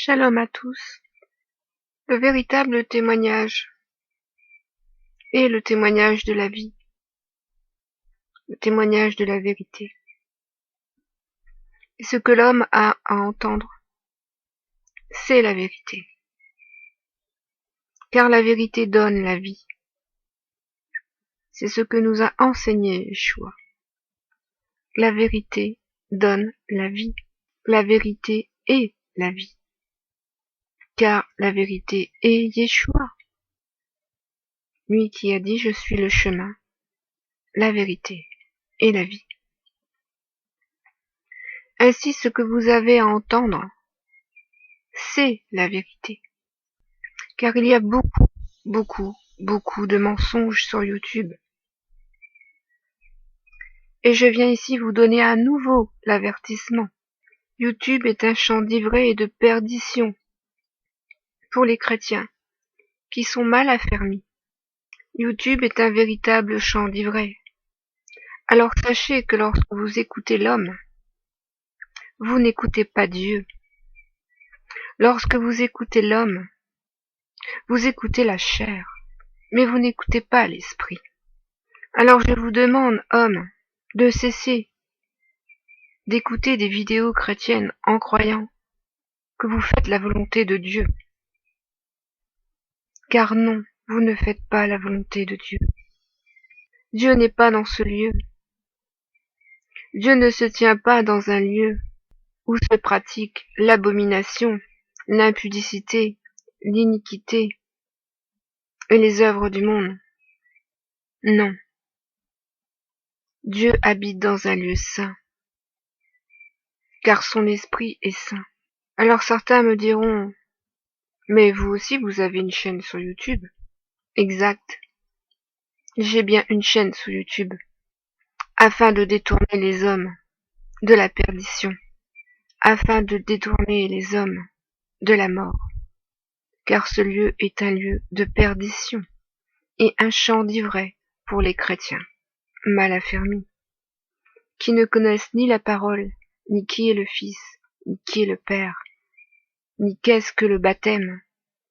Shalom à tous. Le véritable témoignage est le témoignage de la vie, le témoignage de la vérité. Et ce que l'homme a à entendre, c'est la vérité. Car la vérité donne la vie. C'est ce que nous a enseigné Yeshua. La vérité donne la vie. La vérité est la vie. Car la vérité est Yeshua. Lui qui a dit « Je suis le chemin, la vérité et la vie ». Ainsi ce que vous avez à entendre, c'est la vérité. Car il y a beaucoup de mensonges sur YouTube. Et je viens ici vous donner à nouveau l'avertissement. YouTube est un champ d'ivrée et de perdition pour les chrétiens qui sont mal affermis. YouTube est un véritable champ d'ivrée. Alors sachez que lorsque vous écoutez l'homme, vous n'écoutez pas Dieu. Lorsque vous écoutez l'homme, vous écoutez la chair, mais vous n'écoutez pas l'esprit. Alors je vous demande, hommes, de cesser d'écouter des vidéos chrétiennes en croyant que vous faites la volonté de Dieu. Car non, vous ne faites pas la volonté de Dieu. Dieu n'est pas dans ce lieu. Dieu ne se tient pas dans un lieu où se pratique l'abomination, l'impudicité, l'iniquité et les œuvres du monde. Non. Dieu habite dans un lieu saint, car son esprit est saint. Alors certains me diront, mais vous aussi vous avez une chaîne sur YouTube. Exact. J'ai bien une chaîne sur YouTube, afin de détourner les hommes de la perdition, afin de détourner les hommes de la mort, car ce lieu est un lieu de perdition et un champ d'ivrée pour les chrétiens mal affermis, qui ne connaissent ni la parole, ni qui est le Fils, ni qui est le Père, ni qu'est-ce que le baptême,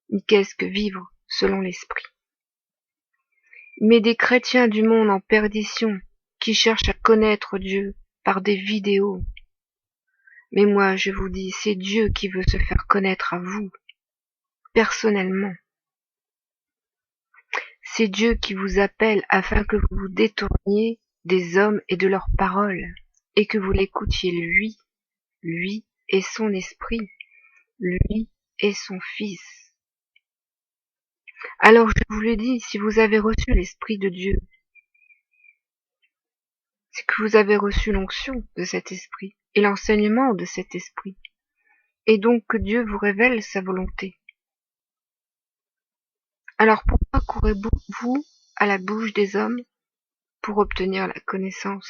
ni qu'est-ce que vivre selon l'Esprit. Mais des chrétiens du monde en perdition qui cherchent à connaître Dieu par des vidéos. Mais moi, je vous dis, c'est Dieu qui veut se faire connaître à vous, personnellement. C'est Dieu qui vous appelle afin que vous vous détourniez des hommes et de leurs paroles, et que vous l'écoutiez lui et son esprit, lui et son Fils. Alors je vous le dis, si vous avez reçu l'Esprit de Dieu, c'est que vous avez reçu l'onction de cet esprit et l'enseignement de cet esprit, et donc que Dieu vous révèle sa volonté. Alors pourquoi courez-vous à la bouche des hommes pour obtenir la connaissance?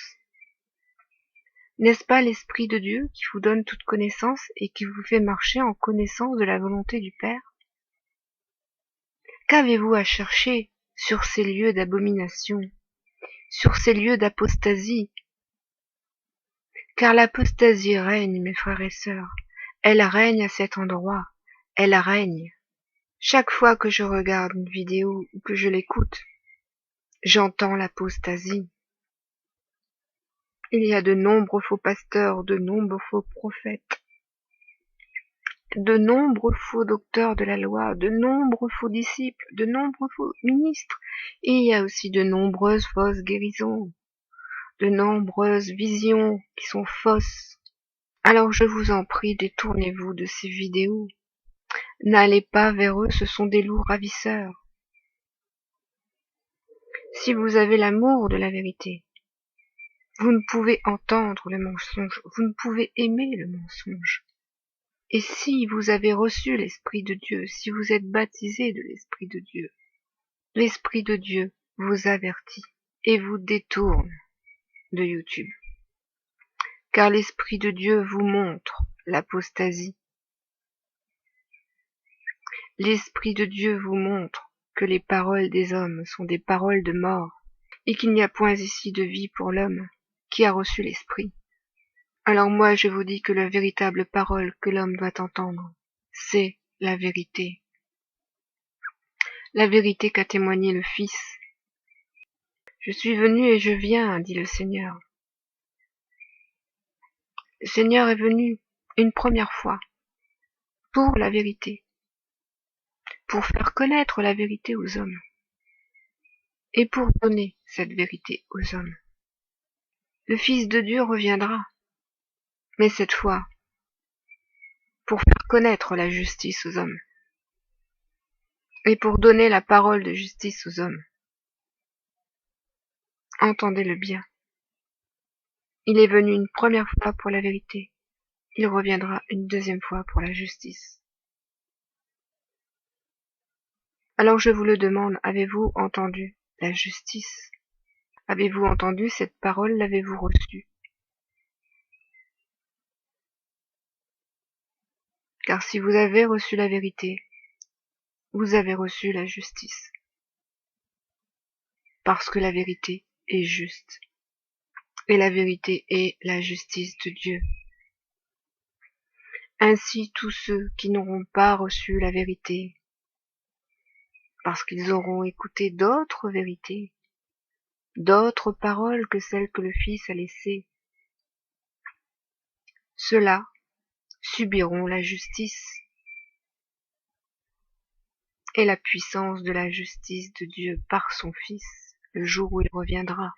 N'est-ce pas l'Esprit de Dieu qui vous donne toute connaissance et qui vous fait marcher en connaissance de la volonté du Père? Qu'avez-vous à chercher sur ces lieux d'abomination, sur ces lieux d'apostasie? Car l'apostasie règne, mes frères et sœurs, elle règne à cet endroit, elle règne. Chaque fois que je regarde une vidéo ou que je l'écoute, j'entends l'apostasie. Il y a de nombreux faux pasteurs, de nombreux faux prophètes, de nombreux faux docteurs de la loi, de nombreux faux disciples, de nombreux faux ministres, et il y a aussi de nombreuses fausses guérisons, de nombreuses visions qui sont fausses. Alors je vous en prie, détournez-vous de ces vidéos. N'allez pas vers eux, ce sont des loups ravisseurs. Si vous avez l'amour de la vérité, vous ne pouvez entendre le mensonge, vous ne pouvez aimer le mensonge. Et si vous avez reçu l'Esprit de Dieu, si vous êtes baptisé de l'Esprit de Dieu, l'Esprit de Dieu vous avertit et vous détourne de YouTube. Car l'Esprit de Dieu vous montre l'apostasie. L'Esprit de Dieu vous montre que les paroles des hommes sont des paroles de mort et qu'il n'y a point ici de vie pour l'homme qui a reçu l'Esprit. Alors moi je vous dis que la véritable parole que l'homme doit entendre, c'est la vérité. La vérité qu'a témoigné le Fils. Je suis venu et je viens, dit le Seigneur. Le Seigneur est venu une première fois pour la vérité, pour faire connaître la vérité aux hommes et pour donner cette vérité aux hommes. Le Fils de Dieu reviendra, mais cette fois pour faire connaître la justice aux hommes et pour donner la parole de justice aux hommes. Entendez-le bien. Il est venu une première fois pour la vérité. Il reviendra une deuxième fois pour la justice. Alors je vous le demande, avez-vous entendu la justice? Avez-vous entendu cette parole? L'avez-vous reçue? Car si vous avez reçu la vérité, vous avez reçu la justice. Parce que la vérité est juste. Et la vérité est la justice de Dieu. Ainsi tous ceux qui n'auront pas reçu la vérité, parce qu'ils auront écouté d'autres vérités, d'autres paroles que celles que le Fils a laissées, ceux-là subiront la justice et la puissance de la justice de Dieu par son Fils, le jour où il reviendra,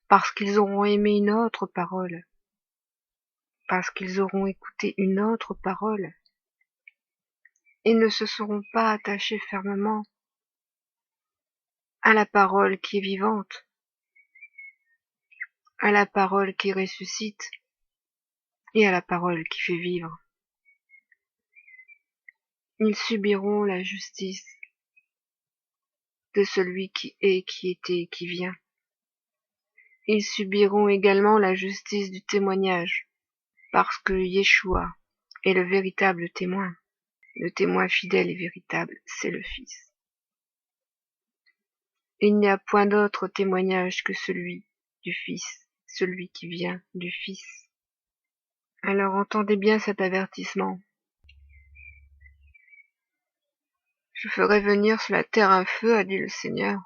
parce qu'ils auront aimé une autre parole, parce qu'ils auront écouté une autre parole, et ne se seront pas attachés fermement à la parole qui est vivante, à la parole qui ressuscite, et à la parole qui fait vivre. Ils subiront la justice de celui qui est, qui était et qui vient. Ils subiront également la justice du témoignage, parce que Yeshua est le véritable témoin. Le témoin fidèle et véritable, c'est le Fils. Il n'y a point d'autre témoignage que celui du Fils, celui qui vient du Fils. Alors entendez bien cet avertissement. Je ferai venir sur la terre un feu, a dit le Seigneur.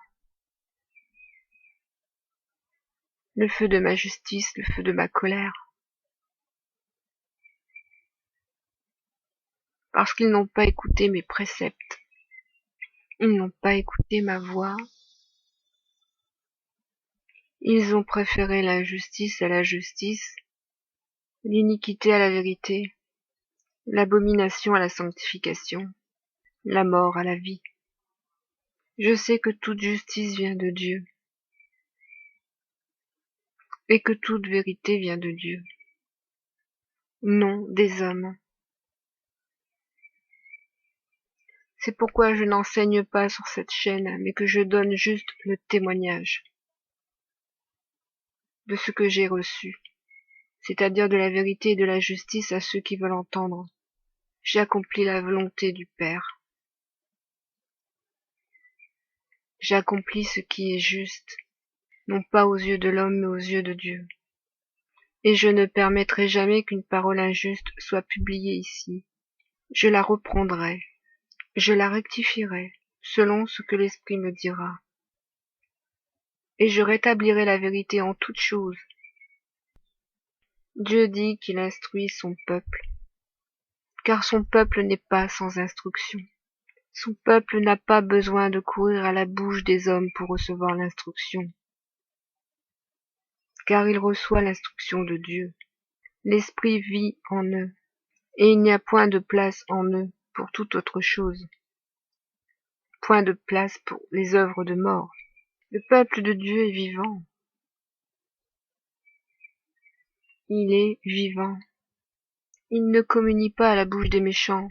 Le feu de ma justice, le feu de ma colère. Parce qu'ils n'ont pas écouté mes préceptes. Ils n'ont pas écouté ma voix. Ils ont préféré l'injustice à la justice, l'iniquité à la vérité, l'abomination à la sanctification, la mort à la vie. Je sais que toute justice vient de Dieu, et que toute vérité vient de Dieu, non des hommes. C'est pourquoi je n'enseigne pas sur cette chaîne, mais que je donne juste le témoignage de ce que j'ai reçu, c'est-à-dire de la vérité et de la justice à ceux qui veulent entendre. J'ai accompli la volonté du Père. J'ai accompli ce qui est juste, non pas aux yeux de l'homme, mais aux yeux de Dieu. Et je ne permettrai jamais qu'une parole injuste soit publiée ici. Je la reprendrai, je la rectifierai, selon ce que l'Esprit me dira. Et je rétablirai la vérité en toutes choses. Dieu dit qu'il instruit son peuple, car son peuple n'est pas sans instruction. Son peuple n'a pas besoin de courir à la bouche des hommes pour recevoir l'instruction, car il reçoit l'instruction de Dieu. L'Esprit vit en eux, et il n'y a point de place en eux pour toute autre chose, point de place pour les œuvres de mort. Le peuple de Dieu est vivant. Il est vivant. Il ne communie pas à la bouche des méchants.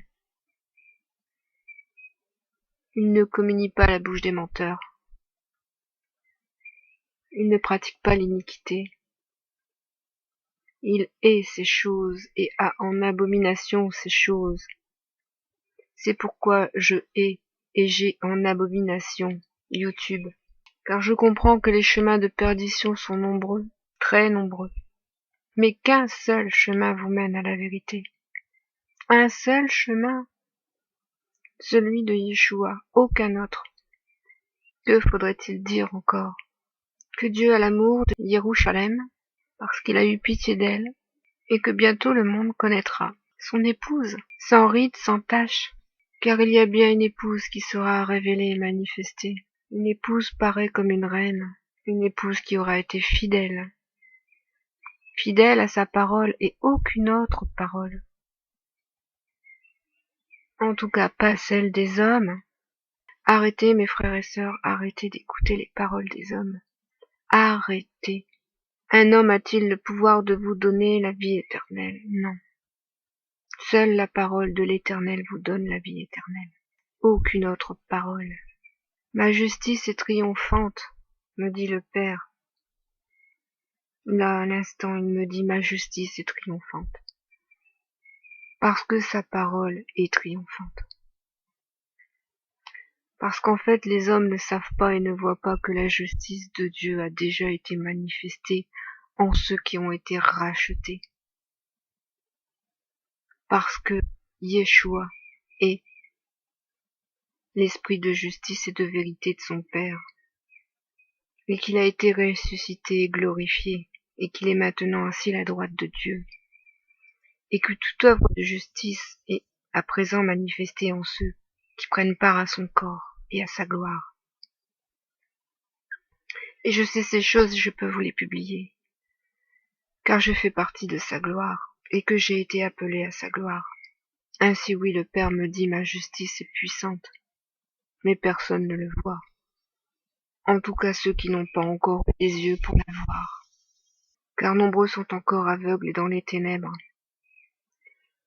Il ne communie pas à la bouche des menteurs. Il ne pratique pas l'iniquité. Il hait ces choses et a en abomination ces choses. C'est pourquoi je hais et j'ai en abomination YouTube, car je comprends que les chemins de perdition sont nombreux, très nombreux, mais qu'un seul chemin vous mène à la vérité. Un seul chemin, celui de Yeshua, aucun autre. Que faudrait-il dire encore? Que Dieu a l'amour de Yerushalem, parce qu'il a eu pitié d'elle, et que bientôt le monde connaîtra son épouse, sans ride, sans tache, car il y a bien une épouse qui sera révélée et manifestée, une épouse parée comme une reine, une épouse qui aura été fidèle, fidèle à sa parole et aucune autre parole. En tout cas pas celle des hommes. Arrêtez, mes frères et sœurs, arrêtez d'écouter les paroles des hommes. Arrêtez. Un homme a-t-il le pouvoir de vous donner la vie éternelle? Non. Seule la parole de l'Éternel vous donne la vie éternelle. Aucune autre parole. Ma justice est triomphante, me dit le Père. Là, à l'instant, il me dit ma justice est triomphante. Parce que sa parole est triomphante. Parce qu'en fait, les hommes ne savent pas et ne voient pas que la justice de Dieu a déjà été manifestée en ceux qui ont été rachetés. Parce que Yeshua est l'esprit de justice et de vérité de son Père, et qu'il a été ressuscité et glorifié, et qu'il est maintenant assis à la droite de Dieu, et que toute œuvre de justice est à présent manifestée en ceux qui prennent part à son corps et à sa gloire. Et je sais ces choses et je peux vous les publier, car je fais partie de sa gloire, et que j'ai été appelé à sa gloire. Ainsi oui, le Père me dit ma justice est puissante, mais personne ne le voit. En tout cas ceux qui n'ont pas encore les yeux pour la voir, car nombreux sont encore aveugles et dans les ténèbres.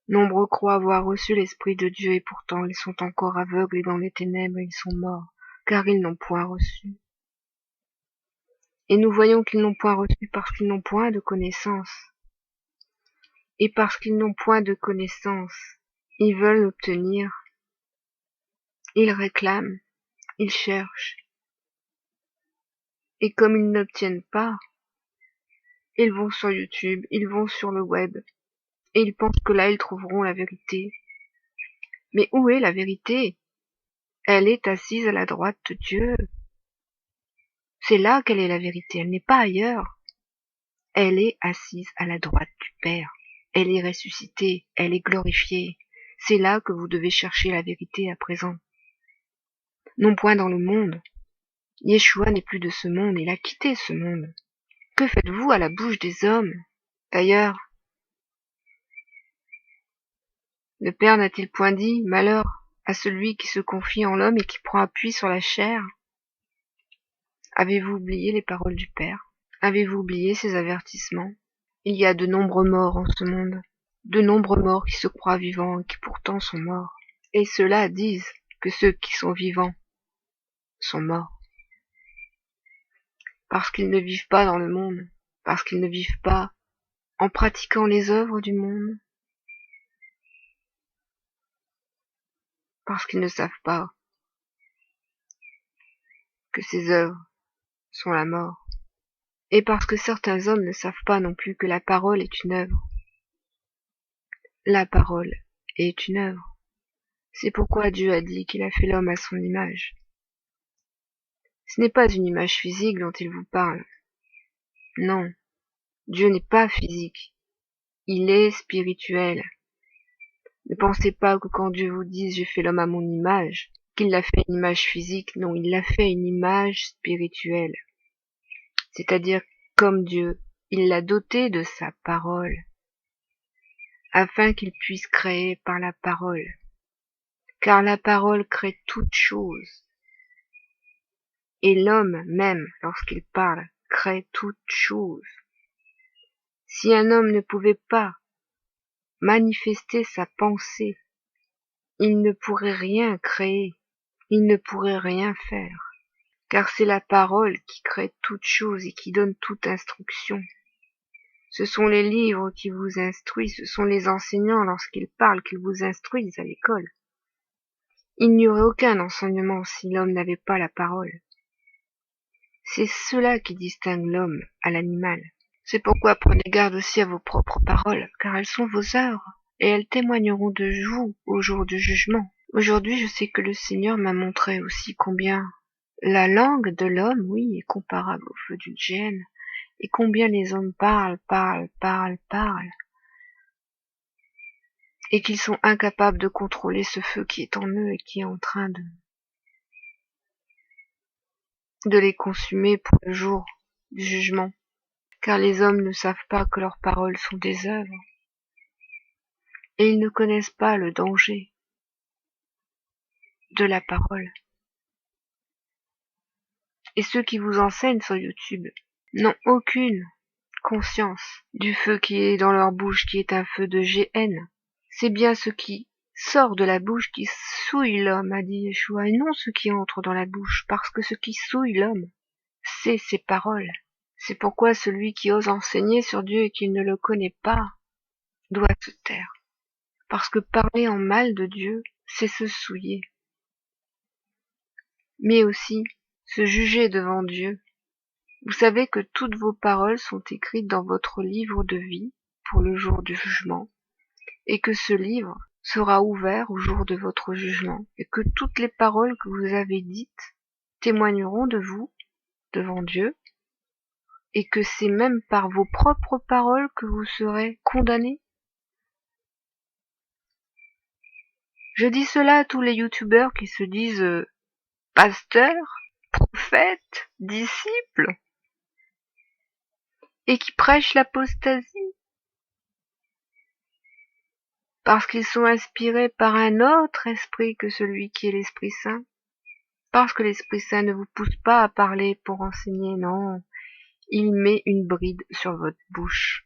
Nombreux croient avoir reçu l'Esprit de Dieu et pourtant ils sont encore aveugles et dans les ténèbres ils sont morts, car ils n'ont point reçu. Et nous voyons qu'ils n'ont point reçu parce qu'ils n'ont point de connaissance. Et parce qu'ils n'ont point de connaissance, ils veulent l'obtenir. Ils réclament, ils cherchent. Et comme ils n'obtiennent pas, ils vont sur YouTube, ils vont sur le web, et ils pensent que là ils trouveront la vérité. Mais où est la vérité? Elle est assise à la droite de Dieu. C'est là qu'elle est la vérité, elle n'est pas ailleurs. Elle est assise à la droite du Père. Elle est ressuscitée, elle est glorifiée. C'est là que vous devez chercher la vérité à présent. Non point dans le monde. Yeshua n'est plus de ce monde, il a quitté ce monde. Que faites-vous à la bouche des hommes? D'ailleurs, le Père n'a-t-il point dit, malheur à celui qui se confie en l'homme et qui prend appui sur la chair? Avez-vous oublié les paroles du Père? Avez-vous oublié ses avertissements? Il y a de nombreux morts en ce monde, de nombreux morts qui se croient vivants et qui pourtant sont morts. Et ceux-là disent que ceux qui sont vivants sont morts. Parce qu'ils ne vivent pas dans le monde, parce qu'ils ne vivent pas en pratiquant les œuvres du monde, parce qu'ils ne savent pas que ces œuvres sont la mort, et parce que certains hommes ne savent pas non plus que la parole est une œuvre. La parole est une œuvre. C'est pourquoi Dieu a dit qu'il a fait l'homme à son image. Ce n'est pas une image physique dont il vous parle. Non, Dieu n'est pas physique. Il est spirituel. Ne pensez pas que quand Dieu vous dit « j'ai fait l'homme à mon image », qu'il l'a fait une image physique. Non, il l'a fait une image spirituelle. C'est-à-dire, comme Dieu, il l'a doté de sa parole, afin qu'il puisse créer par la parole. Car la parole crée toute chose. Et l'homme même, lorsqu'il parle, crée toute chose. Si un homme ne pouvait pas manifester sa pensée, il ne pourrait rien créer, il ne pourrait rien faire, car c'est la parole qui crée toute chose et qui donne toute instruction. Ce sont les livres qui vous instruisent, ce sont les enseignants lorsqu'ils parlent qu'ils vous instruisent à l'école. Il n'y aurait aucun enseignement si l'homme n'avait pas la parole. C'est cela qui distingue l'homme à l'animal. C'est pourquoi prenez garde aussi à vos propres paroles, car elles sont vos œuvres. et elles témoigneront de vous au jour du jugement. Aujourd'hui, je sais que le Seigneur m'a montré aussi combien la langue de l'homme, oui, est comparable au feu d'une géhenne, et combien les hommes parlent, et qu'ils sont incapables de contrôler ce feu qui est en eux et qui est en train de les consumer pour le jour du jugement. Car les hommes ne savent pas que leurs paroles sont des œuvres, et ils ne connaissent pas le danger de la parole. Et ceux qui vous enseignent sur YouTube n'ont aucune conscience du feu qui est dans leur bouche, qui est un feu de géhenne. C'est bien ce qui sort de la bouche qui souille l'homme, a dit Yeshua, et non ce qui entre dans la bouche, parce que ce qui souille l'homme, c'est ses paroles. C'est pourquoi celui qui ose enseigner sur Dieu et qui ne le connaît pas doit se taire. Parce que parler en mal de Dieu, c'est se souiller. Mais aussi se juger devant Dieu. Vous savez que toutes vos paroles sont écrites dans votre livre de vie pour le jour du jugement, et que ce livre sera ouvert au jour de votre jugement, et que toutes les paroles que vous avez dites témoigneront de vous devant Dieu, et que c'est même par vos propres paroles que vous serez condamnés. Je dis cela à tous les youtubeurs qui se disent pasteurs, prophètes, disciples, et qui prêchent l'apostasie, parce qu'ils sont inspirés par un autre esprit que celui qui est l'Esprit Saint, parce que l'Esprit Saint ne vous pousse pas à parler pour enseigner, non, il met une bride sur votre bouche.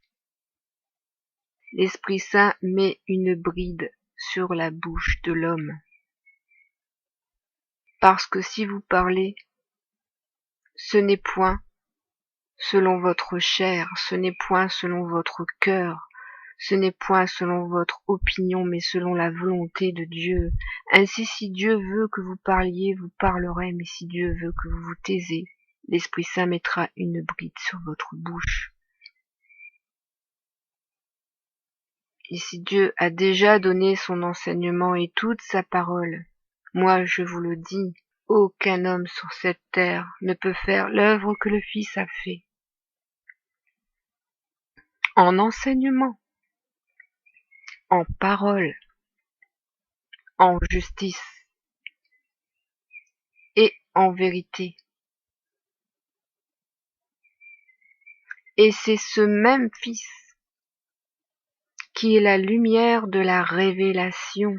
L'Esprit Saint met une bride sur la bouche de l'homme. Parce que si vous parlez, ce n'est point selon votre chair, ce n'est point selon votre cœur, ce n'est point selon votre opinion, mais selon la volonté de Dieu. Ainsi, si Dieu veut que vous parliez, vous parlerez, mais si Dieu veut que vous vous taisez, l'Esprit Saint mettra une bride sur votre bouche. Et si Dieu a déjà donné son enseignement et toute sa parole, moi je vous le dis, aucun homme sur cette terre ne peut faire l'œuvre que le Fils a fait. En enseignement, en parole, en justice et en vérité. Et c'est ce même Fils qui est la lumière de la révélation.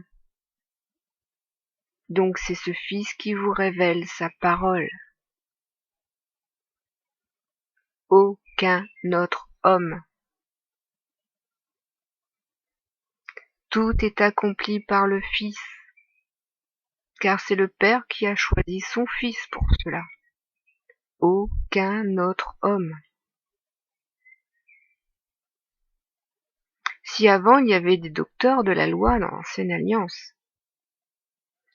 Donc c'est ce Fils qui vous révèle sa parole. Aucun autre homme. Tout est accompli par le Fils, car c'est le Père qui a choisi son Fils pour cela. Aucun autre homme. Si avant il y avait des docteurs de la loi dans l'Ancienne Alliance,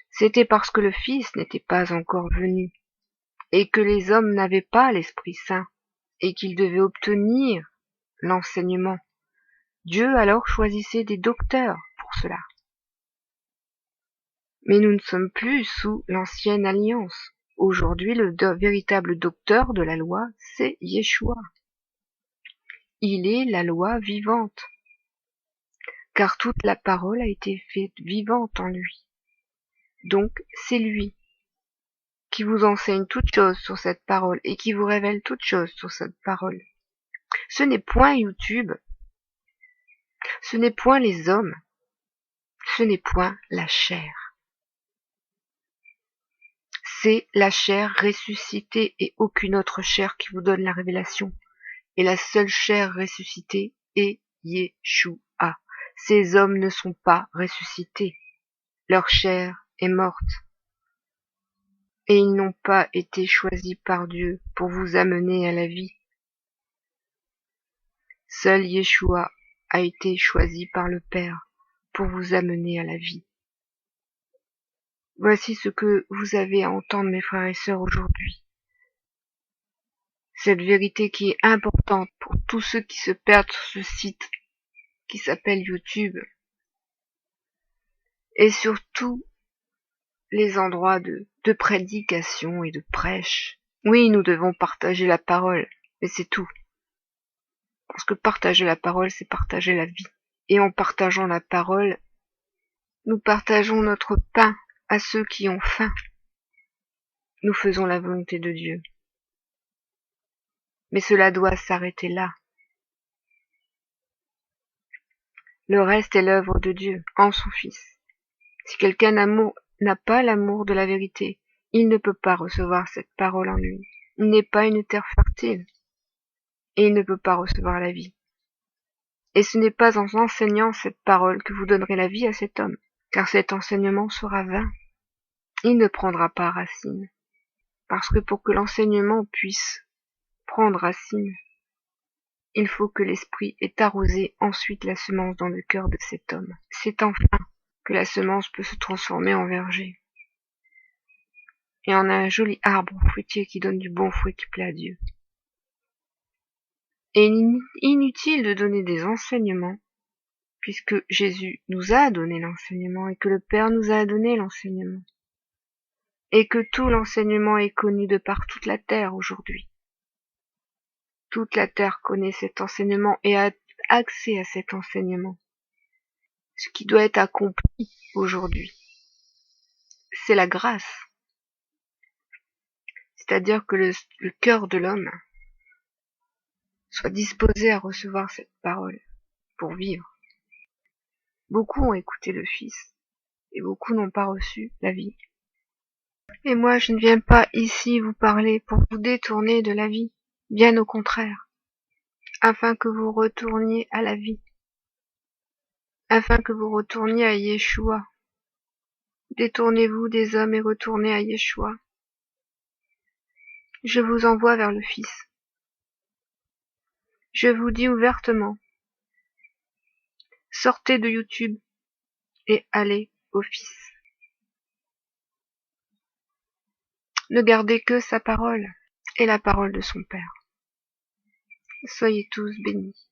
c'était parce que le Fils n'était pas encore venu, et que les hommes n'avaient pas l'Esprit Saint, et qu'ils devaient obtenir l'enseignement. Dieu alors choisissait des docteurs pour cela. Mais nous ne sommes plus sous l'Ancienne Alliance. Aujourd'hui, le véritable docteur de la loi, c'est Yeshua. Il est la loi vivante, car toute la parole a été faite vivante en lui. Donc, c'est lui qui vous enseigne toutes choses sur cette parole et qui vous révèle toutes choses sur cette parole. Ce n'est point YouTube, ce n'est point les hommes, ce n'est point la chair. C'est la chair ressuscitée et aucune autre chair qui vous donne la révélation. Et la seule chair ressuscitée est Yeshua. Ces hommes ne sont pas ressuscités. Leur chair est morte. Et ils n'ont pas été choisis par Dieu pour vous amener à la vie. Seul Yeshua a été choisi par le Père pour vous amener à la vie. Voici ce que vous avez à entendre, mes frères et sœurs, aujourd'hui. Cette vérité qui est importante pour tous ceux qui se perdent sur ce site qui s'appelle YouTube. et surtout les endroits de prédication et de prêche. Oui, nous devons partager la parole, mais c'est tout. Parce que partager la parole, c'est partager la vie. Et en partageant la parole, nous partageons notre pain à ceux qui ont faim. Nous faisons la volonté de Dieu. Mais cela doit s'arrêter là. Le reste est l'œuvre de Dieu en son Fils. Si quelqu'un n'a pas l'amour de la vérité, il ne peut pas recevoir cette parole en lui. Il n'est pas une terre fertile et il ne peut pas recevoir la vie. Et ce n'est pas en enseignant cette parole que vous donnerez la vie à cet homme, car cet enseignement sera vain. Il ne prendra pas racine. Parce que pour que l'enseignement puisse prendre racine, il faut que l'esprit ait arrosé ensuite la semence dans le cœur de cet homme. C'est enfin que la semence peut se transformer en verger et en un joli arbre fruitier qui donne du bon fruit qui plaît à Dieu. Et inutile de donner des enseignements, puisque Jésus nous a donné l'enseignement et que le Père nous a donné l'enseignement, et que tout l'enseignement est connu de par toute la terre aujourd'hui. Toute la terre connaît cet enseignement et a accès à cet enseignement. Ce qui doit être accompli aujourd'hui, c'est la grâce. C'est-à-dire que le cœur de l'homme soit disposé à recevoir cette parole pour vivre. Beaucoup ont écouté le Fils et beaucoup n'ont pas reçu la vie. Et moi, je ne viens pas ici vous parler pour vous détourner de la vie, bien au contraire, afin que vous retourniez à la vie, afin que vous retourniez à Yeshua. Détournez-vous des hommes et retournez à Yeshua. Je vous envoie vers le Fils. Je vous dis ouvertement, sortez de YouTube et allez au Fils. Ne gardez que sa parole et la parole de son Père. Soyez tous bénis.